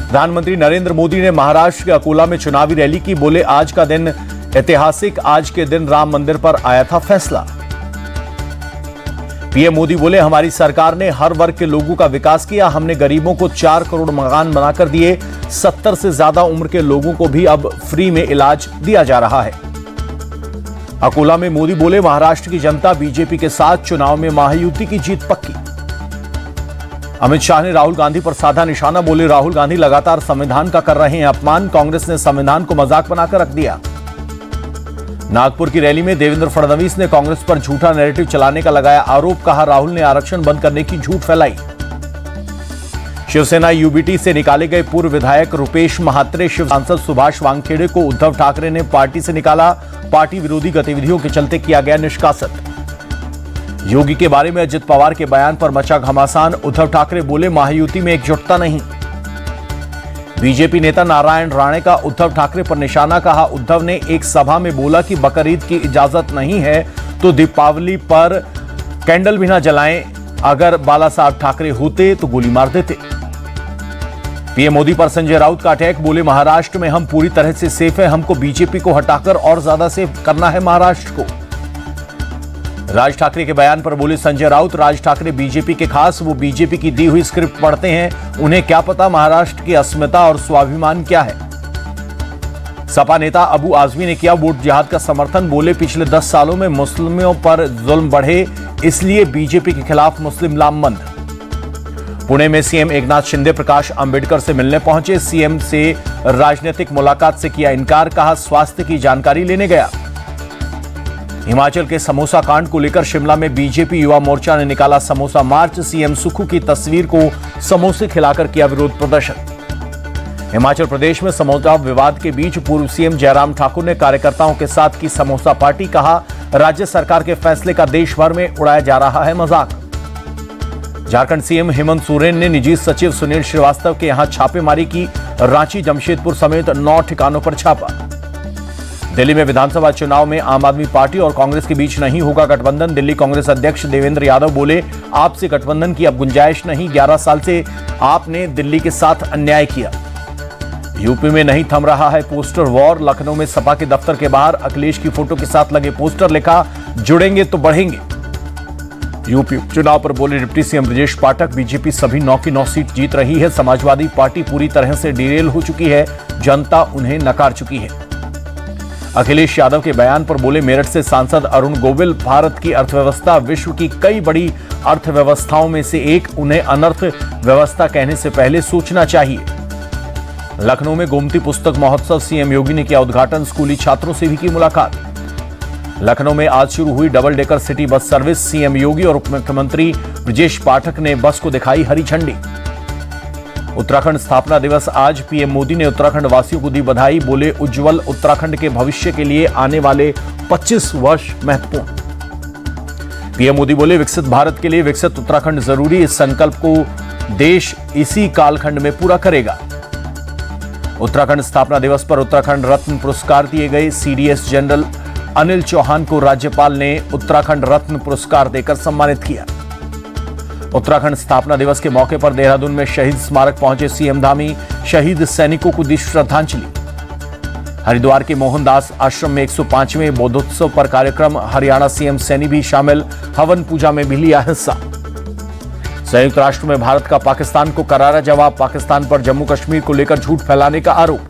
प्रधानमंत्री नरेंद्र मोदी ने महाराष्ट्र के अकोला में चुनावी रैली की। बोले, आज का दिन ऐतिहासिक, आज के दिन राम मंदिर पर आया था फैसला। पीएम मोदी बोले, हमारी सरकार ने हर वर्ग के लोगों का विकास किया। हमने गरीबों को 4 करोड़ मकान बनाकर दिए। 70 से ज्यादा उम्र के लोगों को भी अब फ्री में इलाज दिया जा रहा है। अकोला में मोदी बोले, महाराष्ट्र की जनता बीजेपी के साथ, चुनाव में महायुति की जीत पक्की। अमित शाह ने राहुल गांधी पर साधा निशाना। बोले, राहुल गांधी लगातार संविधान का कर रहे हैं अपमान। कांग्रेस ने संविधान को मजाक बनाकर रख दिया। नागपुर की रैली में देवेंद्र फडणवीस ने कांग्रेस पर झूठा नैरेटिव चलाने का लगाया आरोप। कहा, राहुल ने आरक्षण बंद करने की झूठ फैलाई। शिवसेना यूबीटी से निकाले गए पूर्व विधायक रुपेश महात्रे, शिव सांसद सुभाष वानखेड़े को उद्धव ठाकरे ने पार्टी से निकाला। पार्टी विरोधी गतिविधियों के चलते किया गया निष्कासित। योगी के बारे में अजित पवार के बयान पर मचा घमासान। उद्धव ठाकरे बोले, महायुति में एकजुटता नहीं। बीजेपी नेता नारायण राणे का उद्धव ठाकरे पर निशाना। कहा, उद्धव ने एक सभा में बोला कि बकरीद की इजाजत नहीं है तो दीपावली पर कैंडल भी ना जलाएं। अगर बाला साहब ठाकरे होते तो गोली मार देते। पीएम मोदी पर संजय राउत का अटैक। बोले, महाराष्ट्र में हम पूरी तरह से सेफ है। हमको बीजेपी को हटाकर और ज्यादा सेफ करना है महाराष्ट्र को। राज ठाकरे के बयान पर बोले संजय राउत, राज ठाकरे बीजेपी के खास, वो बीजेपी की दी हुई स्क्रिप्ट पढ़ते हैं। उन्हें क्या पता महाराष्ट्र की अस्मिता और स्वाभिमान क्या है। सपा नेता अबू आजमी ने किया वोट जिहाद का समर्थन। बोले, पिछले 10 सालों में मुस्लिमों पर जुल्म बढ़े, इसलिए बीजेपी के खिलाफ मुस्लिम लामबंद। पुणे में सीएम एकनाथ शिंदे प्रकाश अंबेडकर से मिलने पहुंचे। सीएम से राजनीतिक मुलाकात से किया इनकार। कहा, स्वास्थ्य की जानकारी लेने गया। हिमाचल के समोसा कांड को लेकर शिमला में बीजेपी युवा मोर्चा ने निकाला समोसा मार्च। सीएम सुखू की तस्वीर को समोसे खिलाकर किया विरोध प्रदर्शन। हिमाचल प्रदेश में समोसा विवाद के बीच पूर्व सीएम जयराम ठाकुर ने कार्यकर्ताओं के साथ की समोसा पार्टी। कहा, राज्य सरकार के फैसले का देश भर में उड़ाया जा रहा है मजाक। झारखंड सीएम हेमंत सोरेन ने निजी सचिव सुनील श्रीवास्तव के यहां छापेमारी की। रांची, जमशेदपुर समेत 9 ठिकानों पर छापा। दिल्ली में विधानसभा चुनाव में आम आदमी पार्टी और कांग्रेस के बीच नहीं होगा गठबंधन। दिल्ली कांग्रेस अध्यक्ष देवेंद्र यादव बोले, आपसे गठबंधन की अब गुंजाइश नहीं। 11 साल से आपने दिल्ली के साथ अन्याय किया। यूपी में नहीं थम रहा है पोस्टर वॉर। लखनऊ में सपा के दफ्तर के बाहर अखिलेश की फोटो के साथ लगे पोस्टर, लिखा, जुड़ेंगे तो बढ़ेंगे। यूपी चुनाव पर बोले deputy CM Brajesh Pathak, BJP सभी 9 की 9 सीट जीत रही है। समाजवादी पार्टी पूरी तरह से डिरेल हो चुकी है। जनता उन्हें नकार चुकी है। अखिलेश यादव के बयान पर बोले मेरठ से सांसद अरुण गोविल, भारत की अर्थव्यवस्था विश्व की कई बड़ी अर्थव्यवस्थाओं में से एक, उन्हें अनर्थ व्यवस्था कहने से पहले सोचना चाहिए। लखनऊ में गोमती पुस्तक महोत्सव, सीएम योगी ने किया उद्घाटन। स्कूली छात्रों से भी की मुलाकात। लखनऊ में आज शुरू हुई double decker city bus service. CM Yogi और उप मुख्यमंत्री ब्रजेश पाठक ने बस को दिखाई हरी झंडी। उत्तराखंड स्थापना दिवस आज, पीएम मोदी ने उत्तराखंड वासियों को दी बधाई। बोले, उज्जवल उत्तराखंड के भविष्य के लिए आने वाले 25 वर्ष महत्वपूर्ण। पीएम मोदी बोले, विकसित भारत के लिए विकसित उत्तराखंड जरूरी। इस संकल्प को देश इसी कालखंड में पूरा करेगा। उत्तराखंड स्थापना दिवस पर उत्तराखंड रत्न पुरस्कार दिए गए। सीडीएस जनरल अनिल चौहान को राज्यपाल ने उत्तराखंड रत्न पुरस्कार देकर सम्मानित किया। उत्तराखंड स्थापना दिवस के मौके पर देहरादून में शहीद स्मारक पहुंचे सीएम धामी। शहीद सैनिकों को दी श्रद्धांजलि। हरिद्वार के मोहनदास आश्रम में 105वें बौद्धोत्सव पर कार्यक्रम। हरियाणा सीएम सैनी भी शामिल। हवन पूजा में भी लिया हिस्सा। संयुक्त राष्ट्र में भारत का पाकिस्तान को करारा जवाब। पाकिस्तान पर जम्मू कश्मीर को लेकर झूठ फैलाने का आरोप।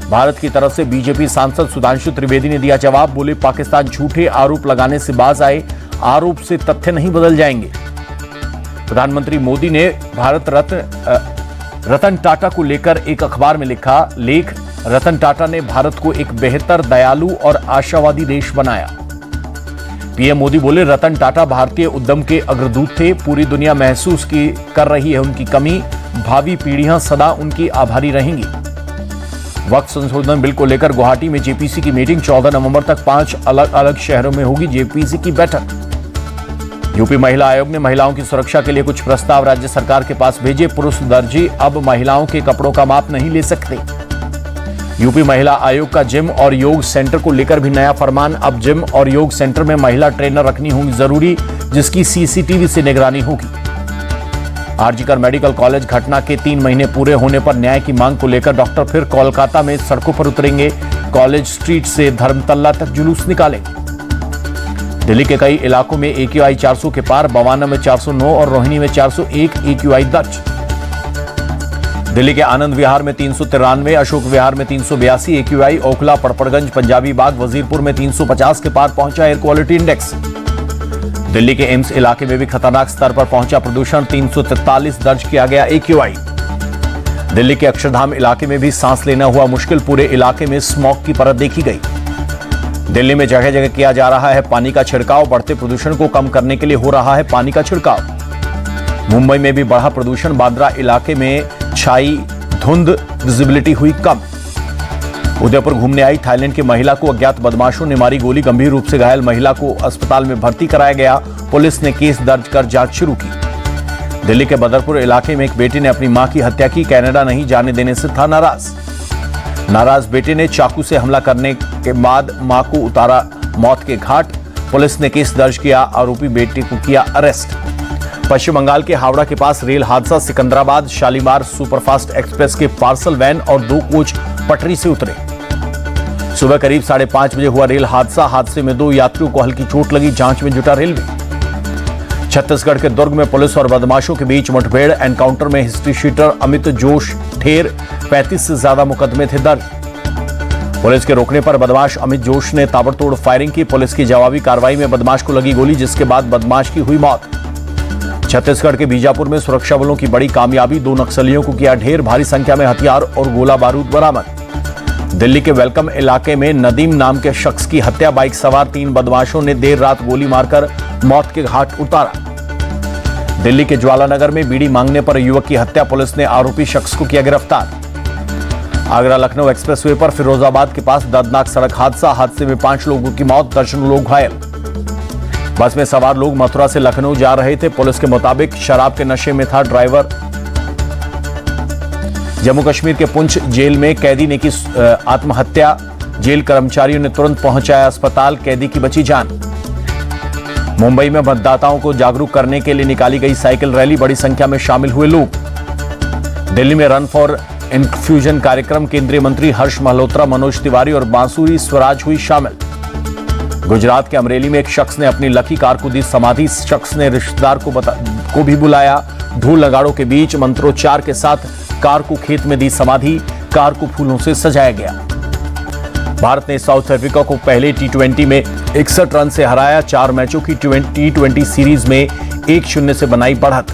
भारत की तरफ से बीजेपी सांसद सुधांशु त्रिवेदी ने दिया जवाब। बोले, पाकिस्तान झूठे आरोप लगाने से बाज आए। आरोप से तथ्य नहीं बदल जाएंगे। प्रधानमंत्री मोदी ने भारत रतन टाटा को लेकर एक अखबार में लिखा लेख, रतन टाटा ने भारत को एक बेहतर, दयालु और आशावादी देश बनाया। पीएम मोदी बोले, रतन टाटा भारतीय उद्यम के अग्रदूत थे। पूरी दुनिया महसूस कर रही है उनकी कमी। भावी पीढ़ियां सदा उनकी आभारी रहेंगी। वक्त संशोधन बिल को लेकर गुवाहाटी में जेपीसी की मीटिंग। 14 नवंबर तक 5 अलग अलग शहरों में होगी जेपीसी की बैठक। यूपी महिला आयोग ने महिलाओं की सुरक्षा के लिए कुछ प्रस्ताव राज्य सरकार के पास भेजे। पुरुष दर्जी अब महिलाओं के कपड़ों का माप नहीं ले सकते। यूपी महिला आयोग का जिम और योग सेंटर को लेकर भी नया फरमान। अब जिम और योग सेंटर में महिला ट्रेनर रखनी होंगी जरूरी, जिसकी सीसीटीवी से निगरानी होगी। आरजीकर मेडिकल कॉलेज घटना के 3 महीने पूरे होने पर न्याय की मांग को लेकर डॉक्टर फिर कोलकाता में सड़कों पर उतरेंगे। कॉलेज स्ट्रीट से धर्मतल्ला तक जुलूस निकालेंगे। दिल्ली के कई इलाकों में AQI 400 के पार, बवाना में 409 और रोहिणी में 401 AQI दर्ज। दिल्ली के आनंद विहार में 393, अशोक विहार में 382 AQI, ओखला, पड़पड़गंज, पंजाबी बाग, वजीरपुर में 350 के पार पहुंचा एयर क्वालिटी इंडेक्स। दिल्ली के एम्स इलाके में भी खतरनाक स्तर पर पहुंचा प्रदूषण, 343 दर्ज किया गया AQI। दिल्ली के अक्षरधाम इलाके में भी सांस लेना हुआ मुश्किल, पूरे इलाके में स्मॉग की परत देखी गई। दिल्ली में जगह जगह किया जा रहा है पानी का छिड़काव, बढ़ते प्रदूषण को कम करने के लिए हो रहा है पानी का छिड़काव। मुंबई में भी बढ़ा प्रदूषण, बांद्रा इलाके में छाई धुंध, विजिबिलिटी हुई कम। उदयपुर घूमने आई थाईलैंड की महिला को अज्ञात बदमाशों ने मारी गोली, गंभीर रूप से घायल महिला को अस्पताल में भर्ती कराया गया। पुलिस ने केस दर्ज कर जांच शुरू की। दिल्ली के बदरपुर इलाके में एक बेटे ने अपनी मां की हत्या की, कनाडा नहीं जाने देने से था नाराज बेटे ने चाकू से हमला करने के बाद मां को उतारा मौत के घाट। पुलिस ने केस दर्ज किया, आरोपी बेटे को किया अरेस्ट। पश्चिम बंगाल के हावड़ा के पास रेल हादसा, सिकंदराबाद शालीमार सुपरफास्ट एक्सप्रेस के पार्सल वैन और 2 कोच पटरी से उतरे। सुबह करीब 5:30 बजे हुआ रेल हादसे में 2 यात्रियों को हल्की चोट लगी, जांच में जुटा रेलवे। छत्तीसगढ़ के दुर्ग में पुलिस और बदमाशों के बीच मुठभेड़, एनकाउंटर में हिस्ट्री शीटर अमित जोश ठेर, 35 से ज्यादा मुकदमे थे दर्ज। पुलिस के रोकने पर बदमाश अमित जोश ने ताबड़तोड़ फायरिंग की। पुलिस की जवाबी कार्रवाई में बदमाश को लगी गोली, जिसके बाद बदमाश की हुई मौत। छत्तीसगढ़ के बीजापुर में सुरक्षा बलों की बड़ी कामयाबी, 2 नक्सलियों को किया ढेर, भारी संख्या में हथियार और गोला बारूद बरामद। दिल्ली के वेलकम इलाके में नदीम नाम के शख्स की हत्या, बाइक सवार 3 बदमाशों ने देर रात गोली मारकर मौत के घाट उतारा। दिल्ली के ज्वालानगर में बीड़ी मांगने पर युवक की हत्या, पुलिस ने आरोपी शख्स को किया गिरफ्तार। आगरा लखनऊ एक्सप्रेसवे पर फिरोजाबाद के पास दर्दनाक सड़क हादसे में 5 लोगों की मौत, दर्जनों लोग घायल। बस में सवार लोग मथुरा से लखनऊ जा रहे थे। पुलिस के मुताबिक शराब के नशे में था ड्राइवर। जम्मू कश्मीर के पुंछ जेल में कैदी ने की आत्महत्या, जेल कर्मचारियों ने तुरंत पहुंचाया अस्पताल, कैदी की बची जान। मुंबई में मतदाताओं को जागरूक करने के लिए निकाली गई साइकिल रैली, बड़ी संख्या में शामिल हुए लोग। दिल्ली में रन फॉर इन्फ्यूजन कार्यक्रम, केंद्रीय मंत्री हर्ष मल्होत्रा, मनोज तिवारी और बांसुरी स्वराज हुई शामिल। गुजरात के अमरेली में एक शख्स ने अपनी लकी कार को दी समाधि, शख्स ने रिश्तेदार को भी बुलाया। ढोल नगाड़ों के बीच मंत्रोच्चार के साथ कार को खेत में दी समाधि, कार को फूलों से सजाया गया। भारत ने साउथ अफ्रीका को पहले T20 में 61 रन से हराया। 4 मैचों की T20 सीरीज में 1-0 से बनाई बढ़त।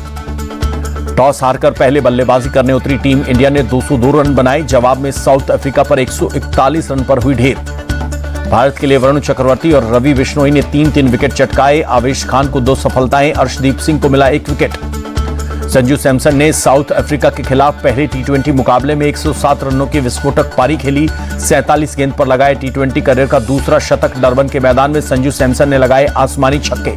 टॉस हारकर पहले बल्लेबाजी करने उतरी टीम इंडिया ने 202 रन बनाए, जवाब में साउथ अफ्रीका पर 141 रन पर हुई ढेर। भारत के लिए वरुण चक्रवर्ती और रवि बिश्नोई ने 3-3 विकेट चटकाए। आवेश खान को 2 सफलताएं, अर्शदीप सिंह को मिला 1 विकेट। संजू सैमसन ने साउथ अफ्रीका के खिलाफ पहले T20 मुकाबले में 107 रनों की विस्फोटक पारी खेली। 47 गेंद पर लगाए T20 करियर का दूसरा शतक। डरबन के मैदान में संजू सैमसन ने लगाए आसमानी छक्के।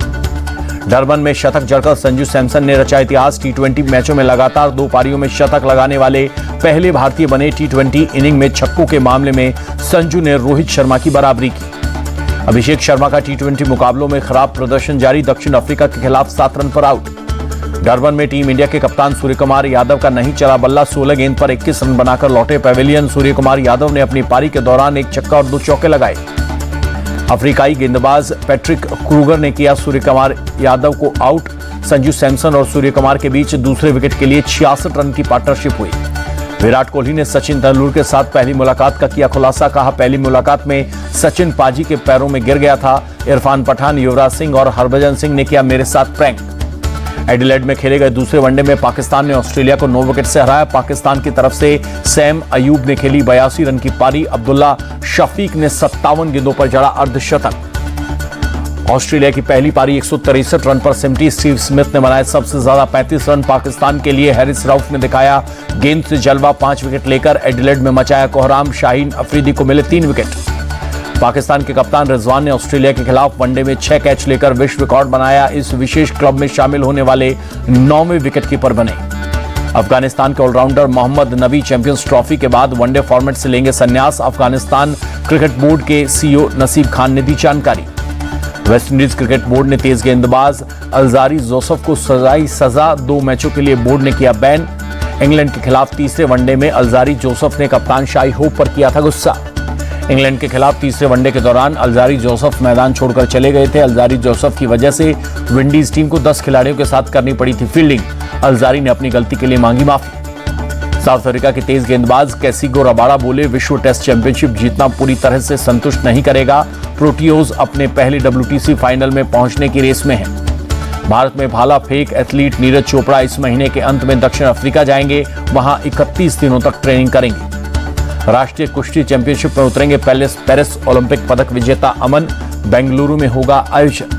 डरबन में शतक जड़कर संजू सैमसन ने रचा इतिहास। T20 मैचों में लगातार 2 पारियों में शतक लगाने वाले पहले भारतीय बने। T20 इनिंग में छक्कों के मामले में संजू ने रोहित शर्मा की बराबरी की। अभिषेक शर्मा का T20 मुकाबलों में खराब प्रदर्शन जारी, दक्षिण अफ्रीका के खिलाफ 7 रन पर आउट। डरबन में टीम इंडिया के कप्तान सूर्यकुमार यादव का नहीं चला बल्ला, 16 गेंद पर 21 रन बनाकर लौटे पैवेलियन। सूर्यकुमार यादव ने अपनी पारी के दौरान 1 छक्का और 2 चौके लगाए। अफ्रीकाई गेंदबाज पैट्रिक क्रूगर ने किया सूर्यकुमार यादव को आउट। संजू सैमसन और सूर्यकुमार के बीच दूसरे विकेट के लिए 66 रन की पार्टनरशिप हुई। विराट कोहली ने सचिन तेंदुलकर के साथ पहली मुलाकात का किया खुलासा, कहा पहली मुलाकात में सचिन पाजी के पैरों में गिर गया था। इरफान पठान, युवराज सिंह और हरभजन सिंह ने किया मेरे साथ प्रैंक। एडिलेड में खेले गए दूसरे वनडे में पाकिस्तान ने ऑस्ट्रेलिया को 9 विकेट से हराया। पाकिस्तान की तरफ से सैम अयूब ने खेली 82 रन की पारी। अब्दुल्ला शफीक ने 57 गेंदों पर जड़ा अर्धशतक। ऑस्ट्रेलिया की पहली पारी 163 रन पर सिमटी। स्टीव स्मिथ ने बनाए सबसे ज्यादा 35 रन। पाकिस्तान के लिए हैरिस रऊफ ने दिखाया गेंद से जलवा, 5 विकेट लेकर एडिलेड में मचाया कोहराम। शाहीन अफरीदी को मिले 3 विकेट। पाकिस्तान के कप्तान रिजवान ने ऑस्ट्रेलिया के खिलाफ वनडे में 6 कैच लेकर विश्व रिकॉर्ड बनाया। इस विशेष क्लब में शामिल होने वाले 9वें विकेटकीपर बने। अफगानिस्तान के ऑलराउंडर मोहम्मद नबी चैंपियंस ट्रॉफी के बाद वनडे फॉर्मेट से लेंगे संन्यास। अफगानिस्तान क्रिकेट बोर्ड के CEO नसीब खान ने दी जानकारी। वेस्टइंडीज क्रिकेट बोर्ड ने तेज गेंदबाज अल्जारी जोसेफ को सजा 2 मैचों के लिए बोर्ड ने किया बैन। इंग्लैंड के खिलाफ तीसरे वनडे में अल्जारी जोसेफ ने कप्तान शाई होप पर किया था गुस्सा। इंग्लैंड के खिलाफ तीसरे वनडे के दौरान अल्जारी जोसेफ मैदान छोड़कर चले गए थे। अल्जारी जोसेफ की वजह से विंडीज टीम को 10 खिलाड़ियों के साथ करनी पड़ी थी फील्डिंग। अल्जारी ने अपनी गलती के लिए मांगी माफी। साउथ अफ्रीका के तेज गेंदबाज कैसिगो रबाड़ा बोले, विश्व टेस्ट चैंपियनशिप जीतना पूरी तरह से संतुष्ट नहीं करेगा। प्रोटियोज अपने पहले WTC फाइनल में पहुंचने की रेस में है। भारत में भाला फेंक एथलीट नीरज चोपड़ा इस महीने के अंत में दक्षिण अफ्रीका जाएंगे। वहां 31 दिनों तक ट्रेनिंग करेंगे। राष्ट्रीय कुश्ती चैंपियनशिप में उतरेंगे पेरिस ओलंपिक पदक विजेता अमन। बेंगलुरु में होगा आयोजन।